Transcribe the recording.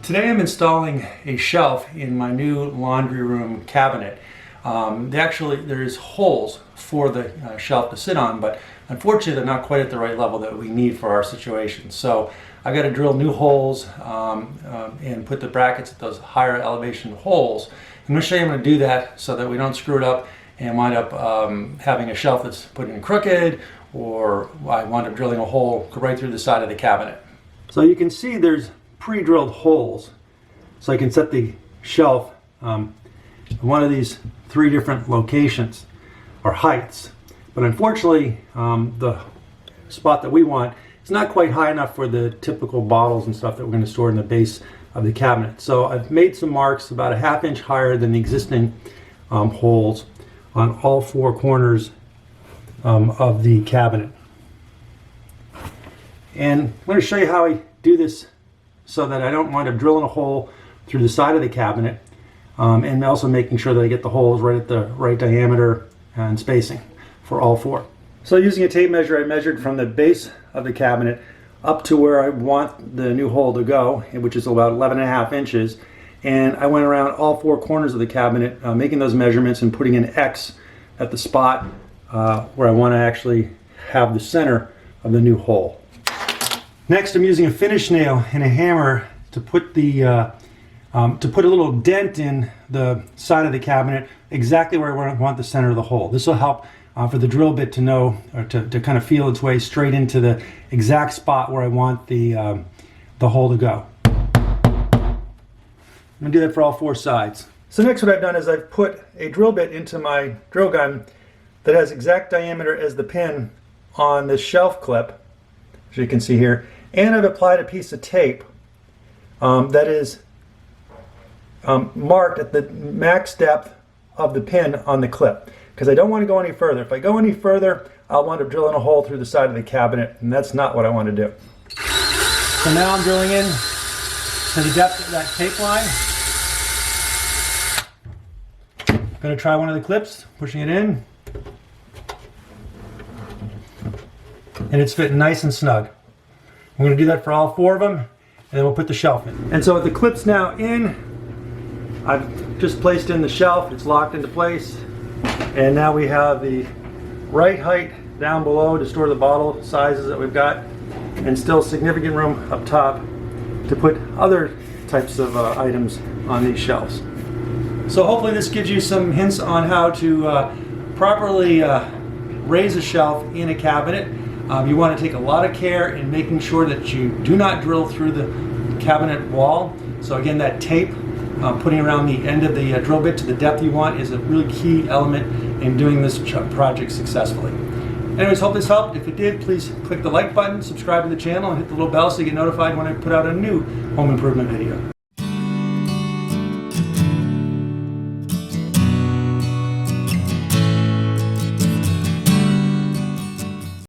Today I'm installing a shelf in my new laundry room cabinet. There's holes for the shelf to sit on, but unfortunately they're not quite at the right level that we need for our situation. So I got to drill new holes and put the brackets at those higher elevation holes. I'm going to show you how I'm going to do that so that we don't screw it up and wind up having a shelf that's put in crooked, or I wind up drilling a hole right through the side of the cabinet. So you can see there's pre-drilled holes, so I can set the shelf in one of these three different locations or heights. But unfortunately, the spot that we want is not quite high enough for the typical bottles and stuff that we're going to store in the base of the cabinet. So I've made some marks about a ½ inch higher than the existing holes on all four corners of the cabinet. And I'm going to show you how I do this so that I don't wind up drilling a hole through the side of the cabinet, and also making sure that I get the holes right at the right diameter and spacing for all four. So using a tape measure, I measured from the base of the cabinet up to where I want the new hole to go, which is about 11½ inches. And I went around all four corners of the cabinet, making those measurements and putting an X at the spot where I want to actually have the center of the new hole. Next, I'm using a finish nail and a hammer to put a little dent in the side of the cabinet exactly where I want the center of the hole. This will help for the drill bit to know, or to kind of feel its way straight into the exact spot where I want the hole to go. I'm going to do that for all four sides. So next what I've done is I've put a drill bit into my drill gun that has exact diameter as the pin on this shelf clip, as you can see here, and I've applied a piece of tape that is marked at the max depth of the pin on the clip, because I don't want to go any further. If I go any further, I'll wind up drilling a hole through the side of the cabinet, and that's not what I want to do. So now I'm drilling in to the depth of that tape line. I'm going to try one of the clips, pushing it in, and it's fitting nice and snug. I'm going to do that for all four of them, and then we'll put the shelf in. And so with the clips now in, I've just placed in the shelf. It's locked into place, and now we have the right height down below to store the bottle sizes that we've got, and still significant room up top to put other types of items on these shelves. So hopefully this gives you some hints on how to properly raise a shelf in a cabinet. You want to take a lot of care in making sure that you do not drill through the cabinet wall. So again, that tape, putting around the end of the drill bit to the depth you want, is a really key element in doing this project successfully. Anyways, hope this helped. If it did, please click the like button, subscribe to the channel, and hit the little bell so you get notified when I put out a new home improvement video.